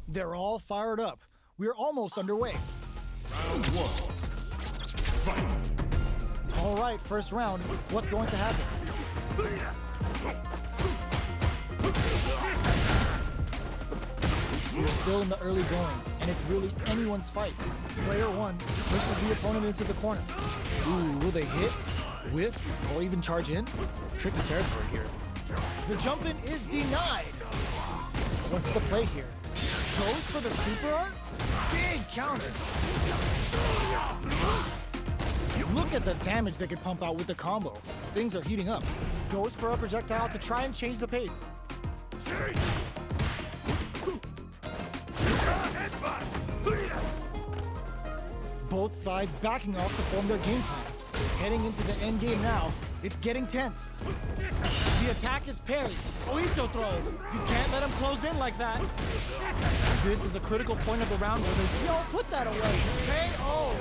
They're all fired up. We're almost underway. Round one. Fight. All right, first round. What's going to happen? We're still in the early going, and it's really anyone's fight. Player one pushes the opponent into the corner. Ooh, will they hit, whiff, or even charge in? Tricky territory here. The jump in is denied. What's the play here? Goes for the super art? Big counter. Look at the damage they could pump out with the combo. Things are heating up. Goes for a projectile to try and change the pace. Both sides backing off to form their game plan. Heading into the end game now, it's getting tense. The attack is parried. Oicho throw. You can't let him close in like that. This is a critical point of the round where they don't put that away. KO.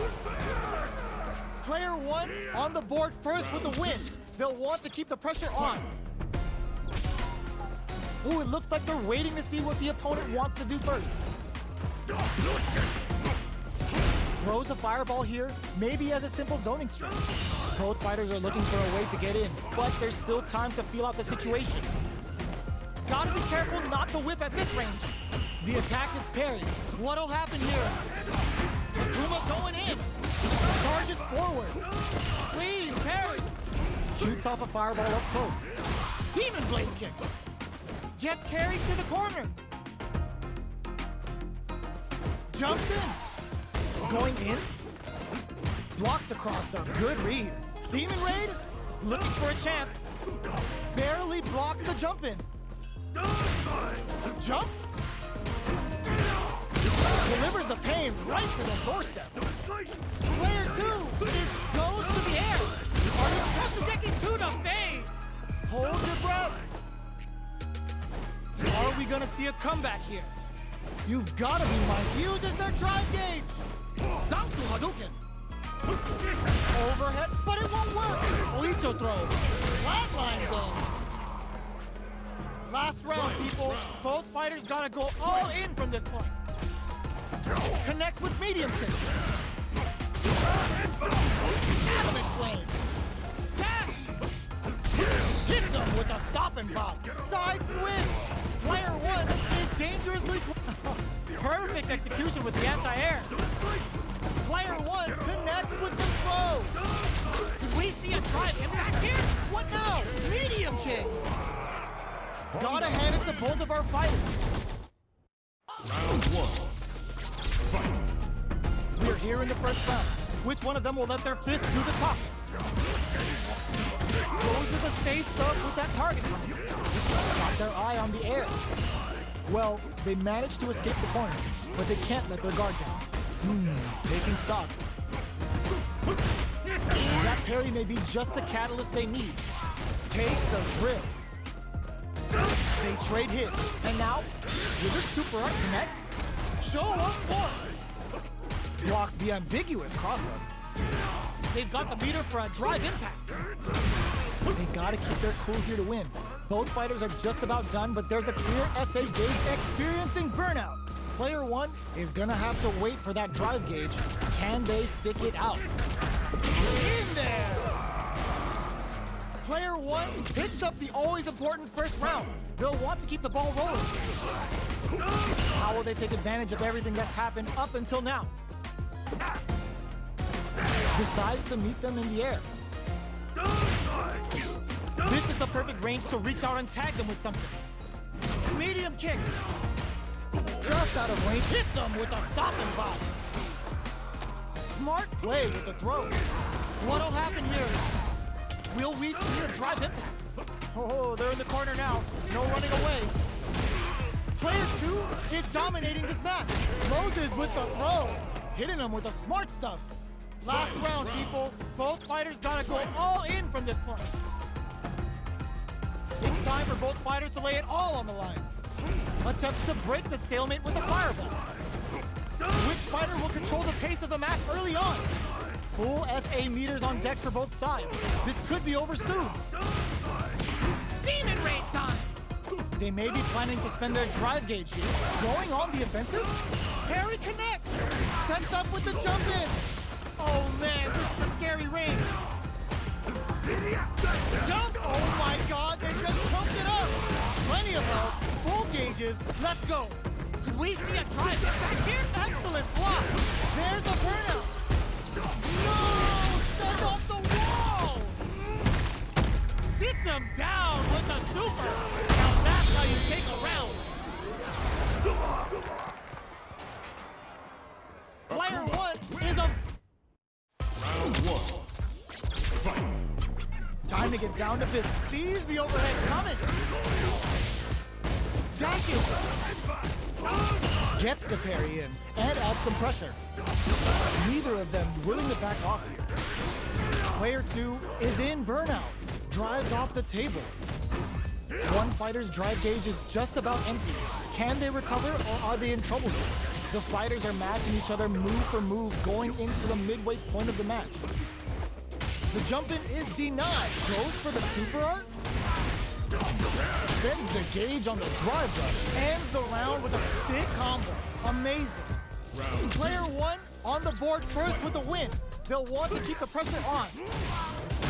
Player one on the board first with the win. They'll want to keep the pressure on. Ooh, it looks like they're waiting to see what the opponent wants to do first. Throws a fireball here, maybe as a simple zoning strike. Both fighters are looking for a way to get in, but there's still time to feel out the situation. Gotta be careful not to whiff at this range. The attack is parried. What'll happen here? Akuma's going in. Charges forward. Clean parry. Shoots off a fireball up close. Demon blade kick. Gets carried to the corner. Jumps in. Going in. Blocks the cross-up. Good read. Demon raid. Looking for a chance. Barely blocks the jump in. Jumps. Delivers the pain right to the doorstep. Player two goes to the air. Are you Katsu to the face? Hold your breath. Are we gonna see a comeback here? You've gotta be mine. Uses their drive gauge. Zanku Hadouken. Overhead, but it won't work. Oicho throw. Flatlines in. Last round, people. Both fighters gotta go all in from this point. Connects with medium kick. Adamant flame. Dash. Hits him with a stop and pop. Side switch. Player one is dangerously perfect execution with the anti-air. Player one connects with the throw. Did we see a drive impact here? What now? Medium kick. Gotta hand it to both of our fighters. Round one. Fight. We're here in the first round. Which one of them will let their fists do the talking? Goes with the safe stuff with that target. Got their eye on the air. Well, they managed to escape the corner, but they can't let their guard down. Taking stock. That parry may be just the catalyst they need. Takes a drill. They trade hits, and now, will this super art connect? Show of force! Blocks the ambiguous cross-up. They've got the meter for a drive impact. They gotta keep their cool here to win. Both fighters are just about done, but there's a clear SA gauge experiencing burnout. Player one is gonna have to wait for that drive gauge. Can they stick it out? In there! Player one picks up the always important first round. They'll want to keep the ball rolling. How will they take advantage of everything that's happened up until now? Decides to meet them in the air. This is the perfect range to reach out and tag them with something. Medium kick. Just out of range, hits them with a stop and pop. Smart play with the throw. What'll happen here? Will we see a drive impact? Oh, they're in the corner now. No running away. Player two is dominating this match. Moses with the throw. Hitting him with the smart stuff. Last round, people. Both fighters gotta go all in from this point. It's time for both fighters to lay it all on the line. Attempts to break the stalemate with a fireball. Which fighter will control the pace of the match early on? Full SA meters on deck for both sides. This could be over soon. Demon raid time! They may be planning to spend their drive gauge here. Going on the offensive? Parry connects! Sets up with the jump in! Oh man, this is a scary range! Jump! Oh my god, they just jumped it up! Plenty of health, full gauges, let's go! Could we see a drive back here? Excellent block! There's a burnout! No! Step off the wall! Sits him down with a super! Now that's how you take a round! Player 1 is a... Round 1. Fight. Time to get down to business. Sees the overhead coming. Jacket gets the parry in and adds some pressure. Neither of them willing to back off here. Player 2 is in burnout. Drives off the table. One fighter's drive gauge is just about empty. Can they recover or are they in trouble here? The fighters are matching each other move for move going into the midway point of the match. The jump-in is denied. Goes for the super art. Spends the gauge on the drive rush. Ends the round with a sick combo. Amazing. Player 1 on the board first with a win. They'll want to keep the pressure on.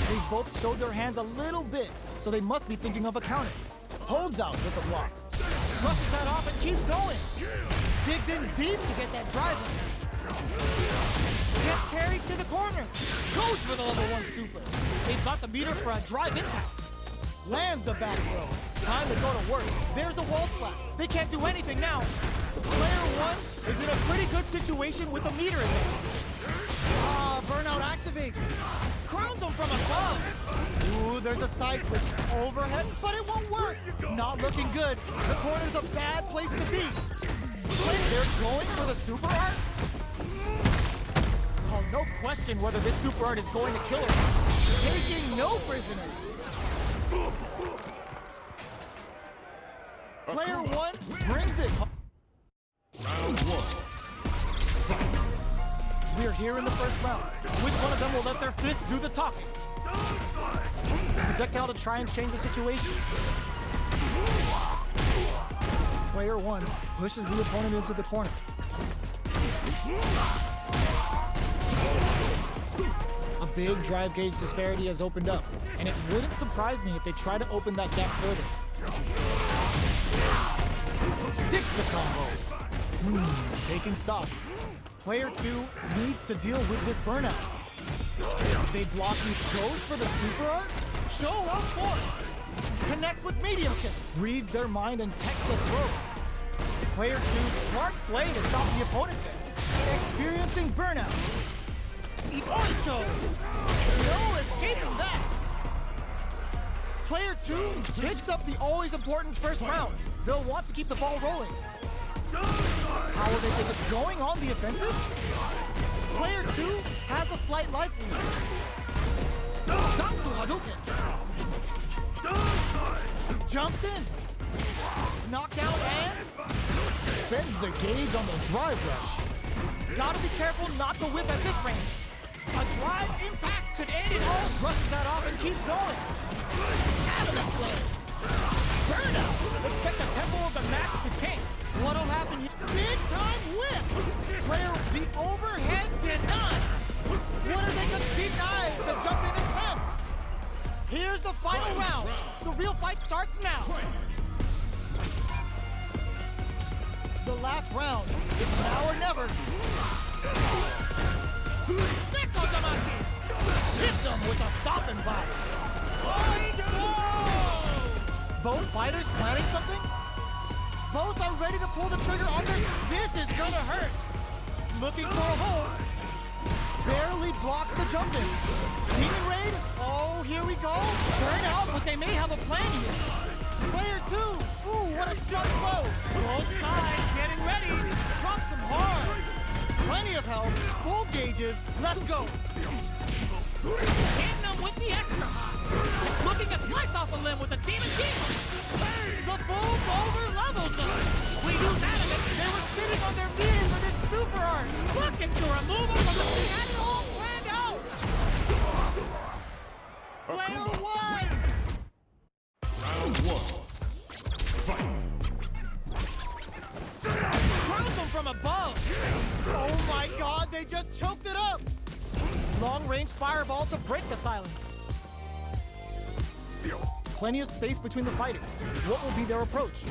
They both showed their hands a little bit, so they must be thinking of a counter. Holds out with the block. Brushes that off and keeps going. Digs in deep to get that drive in. Gets carried to the corner. Goes for the level 1 super. They've got the meter for a drive impact. Lands the back throw. Time to go to work. There's a wall splash. They can't do anything now. Player 1 is in a pretty good situation with a meter advantage. Burnout activates. Crowns him from above. Ooh, there's a side switch. Overhead, but it won't work. Not looking good. The corner's a bad place to be. They're going for the super art? Oh, no question whether this super art is going to kill her. Taking no prisoners. Player 1 brings it. Round 1. Fight. We are here in the first round. Which one of them will let their fists do the talking? Projectile to try and change the situation. Player 1 pushes the opponent into the corner. A big drive gauge disparity has opened up, and it wouldn't surprise me if they try to open that gap further. Sticks the combo. Taking stock. Player 2 needs to deal with this burnout. They block me. Goes for the super art. Show up force. Connects with medium kick. Reads their mind and techs the throw. Player 2 smart play to stop the opponent there. Experiencing burnout. Ipoicho. No escaping that. Player 2 picks up the always important first round. They'll want to keep the ball rolling. How will they think it's going on the offensive? Player 2 has a slight life lead. Jumps in. Knockdown and spends the gauge on the drive rush. Gotta be careful not to whip at this range. A drive impact could end it all. Brushes that off and keeps going. Adamant play. Burnout. Expect the tempo of the match to change. What'll happen here? Big time whip. Player, the overhead denied. What are they gonna deny? The jump in attempt. Here's the final round. The real fight starts now. The last round. It's now or never. Hits him with a stopping bite. Both fighters planning something? Both are ready to pull the trigger on their... This is gonna hurt. Looking for a hole. Barely blocks the jump in. Demon raid? Oh, here we go. Burn out, but they may have a plan here. Player 2. Ooh, what a smart blow. Both sides getting ready. Drops him hard. Plenty of health. Full gauges. Let's go. Hitting him with the extra high. It's looking to slice off a limb with a demon kick. The bull over levels them. We use adamant. They were sitting on their feet for this super art. Looking to remove him from the scene. And it all planned out. Player 1. Round 1. Fight. they just choked it up! Long-range fireball to break the silence. Plenty of space between the fighters. What will be their approach?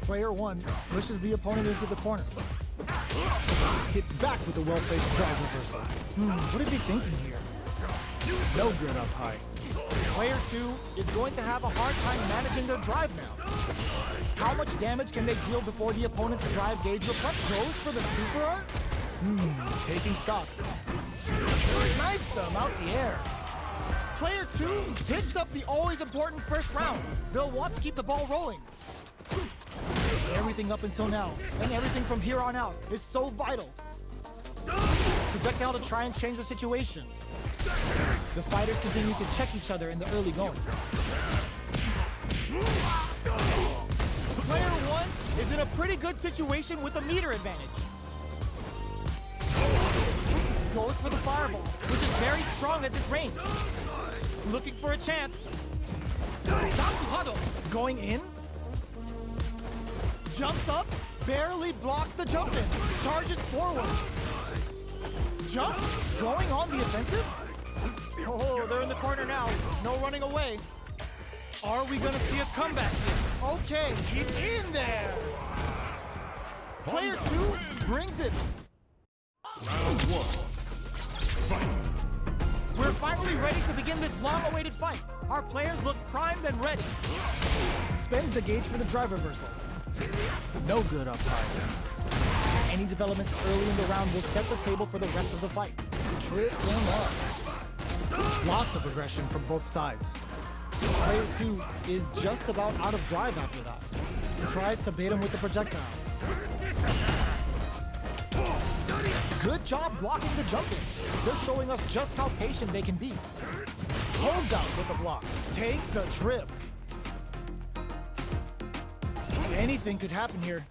Player 1 pushes the opponent into the corner. Hits back with a well-placed drive reversal. What are they thinking here? No good up high. Player 2 is going to have a hard time managing their drive now. How much damage can they deal before the opponent's drive gauge goes for the super art? Taking stock. Snipes them out the air. Player 2 takes up the always important first round. They'll want to keep the ball rolling. Everything up until now, and everything from here on out, is so vital. Projectile to try and change the situation. The fighters continue to check each other in the early going. Player 1 is in a pretty good situation with a meter advantage. Goes for the fireball, which is very strong at this range. Looking for a chance. Going in. Jumps up, barely blocks the jump in. Charges forward. Jump, going on the offensive. Oh, they're in the corner now. No running away. Are we gonna see a comeback here? Okay, he's in there. Player 2 brings it. Round 1. Fight. We're finally ready to begin this long-awaited fight. Our players look primed and ready. Spends the gauge for the drive reversal. No good up high. Any developments early in the round will set the table for the rest of the fight. Trips them up. Lots of aggression from both sides. Player 2 is just about out of drive after that. Tries to bait him with the projectile. Good job blocking the jump in. They're showing us just how patient they can be. Holds out with the block. Takes a trip. Anything could happen here.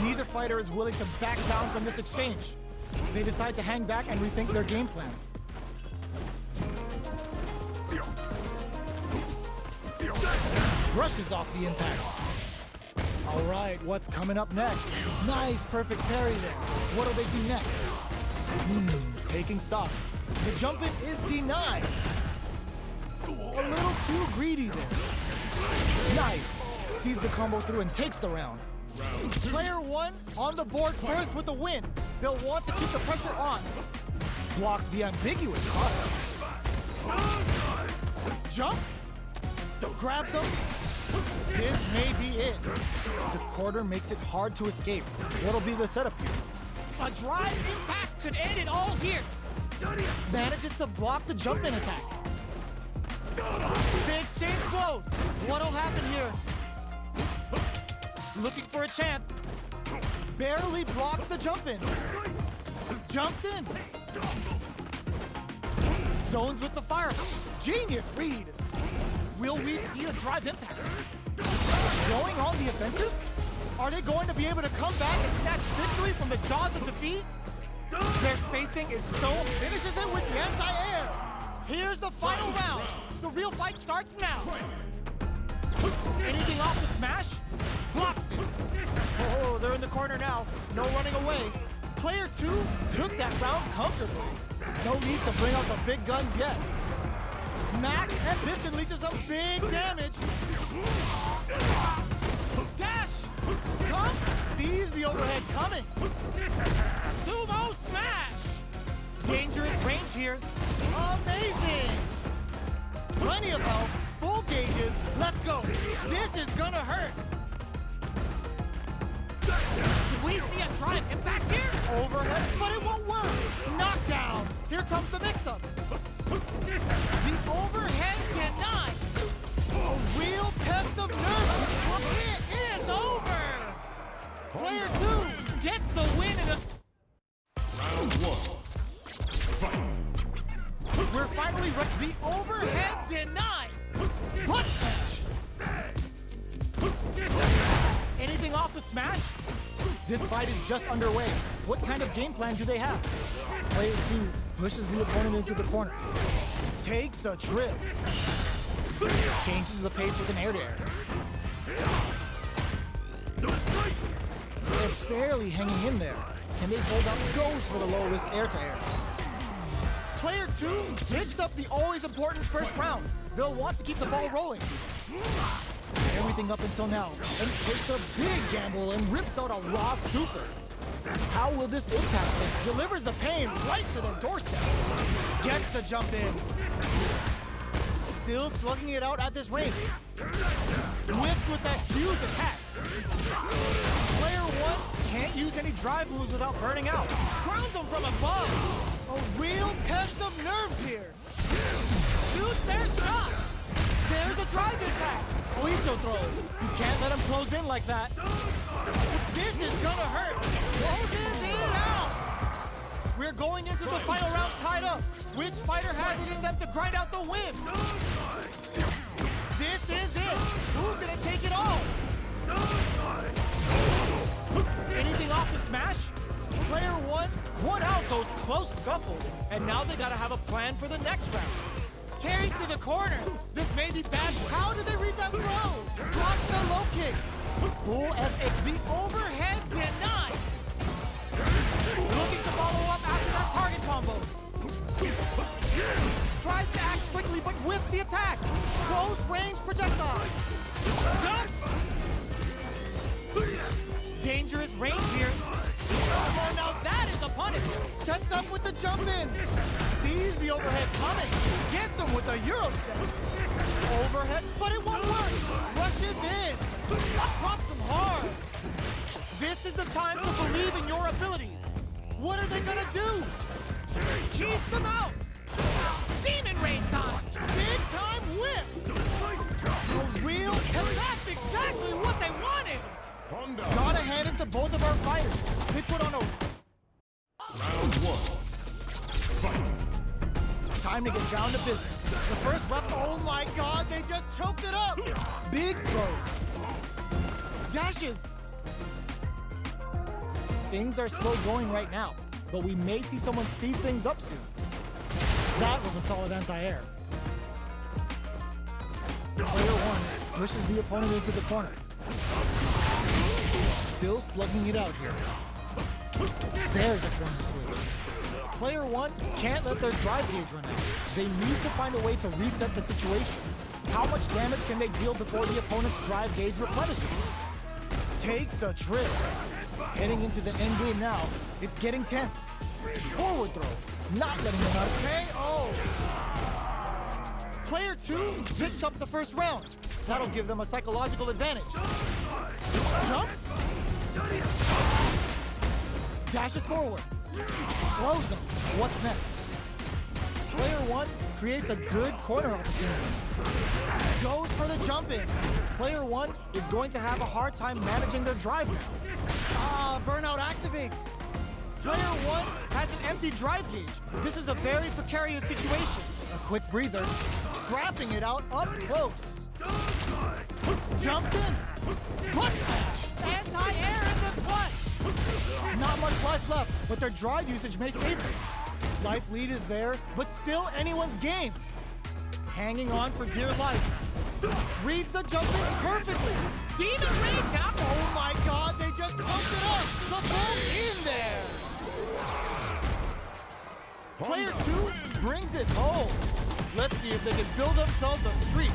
Neither fighter is willing to back down from this exchange. They decide to hang back and rethink their game plan. Brushes off the impact. All right, what's coming up next? Nice, perfect parry there. What'll they do next? Taking stock. The jump in is denied. A little too greedy there. Nice. Sees the combo through and takes the round. Player 1 on the board first with the win. They'll want to keep the pressure on. Blocks the ambiguous crossover. Jumps. Grabs him. This may be it. The quarter makes it hard to escape. What'll be the setup here? A drive impact could end it all here. Manages to block the jump-in attack. They exchange blows. What'll happen here? Looking for a chance. Barely blocks the jump-in. Jumps in. Zones with the fire. Genius read. Will we see a drive impact? Going on the offensive? Are they going to be able to come back and snatch victory from the jaws of defeat? Their spacing is so finishes it with the anti-air. Here's the final round. The real fight starts now. Anything off the smash? Blocks it. Oh, they're in the corner now. No running away. Player 2 took that round comfortably. No need to bring out the big guns yet. Max and this can lead to some big damage. Dash! Comes, sees the overhead coming. Sumo smash! Dangerous range here. Amazing! Plenty of health, full gauges. Let's go. This is gonna hurt. Did we see a drive impact here? Overhead, but it won't work. Knockdown. Here comes the mix-up. The overhead denied. A real test of nerve. It is over. Player 2 gets the win in a... Round 1. Fight. We're finally ready. The overhead denied. Butt smash. Anything off the smash? This fight is just underway. What kind of game plan do they have? Player 2 pushes the opponent into the corner. Takes a trip. Changes the pace with an air-to-air. They're barely hanging in there. Can they hold up? Goes for the low-risk air-to-air. Player 2 takes up the always important first round. They'll want to keep the ball rolling. Everything up until now, and takes a big gamble and rips out a raw super. How will this impact them? Delivers the pain right to their doorstep. Gets the jump in. Still slugging it out at this range. Whips with that huge attack. Player 1 can't use any drive moves without burning out. Crowns him from above. A real test of nerves here. Shoots their shot. There's a drive impact. Oito throw. You can't let him close in like that. This is gonna hurt. Closes in out. We're going into the final round tied up. Which fighter has it in them to grind out the win? This is it. Who's gonna take it all? Anything off the smash? Player 1 won out those close scuffles, and now they gotta have a plan for the next round. Carried to the corner. This may be bad. How did they read that throw? Blocks the low kick. Full SX. The overhead denied. Looking to follow up after that target combo. Tries to act quickly, but whiffs the attack. Close range projectile. Jumps. Dangerous range here. Oh, now that is a punish. Sets up with the jump in. Sees the overhead coming. Gets him with a Euro step. Overhead, but it won't work. Rushes in. Prompts him hard. This is the time to believe in your abilities. What are they gonna do? Keeps him out. Demon Rain time. Big time whip. A real, and that's exactly what they wanted. Gotta hand it to both of our fighters. They put on a... Round 1. Fight. Time to get down to business. The first rep, oh my god, they just choked it up. Big throws. Dashes. Things are slow going right now, but we may see someone speed things up soon. That was a solid anti-air. Player 1 pushes the opponent into the corner. Still slugging it out here. There's a corner switch. Player 1 can't let their drive gauge run out. They need to find a way to reset the situation. How much damage can they deal before the opponent's drive gauge replenishes? Takes a trip. Heading into the end game now, it's getting tense. Forward throw, not letting them out. KO! Player 2 picks up the first round. That'll give them a psychological advantage. Jumps. Dashes forward. Throws him. What's next? Player 1 creates a good corner opportunity. Goes for the jump in. Player 1 is going to have a hard time managing their drive now. Burnout activates. Player 1 has an empty drive gauge. This is a very precarious situation. A quick breather. Scrapping it out up close. Jumps in. Butt smash. Anti-air in the butt. Not much life left, but their drive usage may save them. Life lead is there, but still anyone's game. Hanging on for dear life. Reads the jump in perfectly. Demon Rain now. Oh my god, they just choked it up. The ball in there. Player 2 brings it home. Let's see if they can build themselves a streak.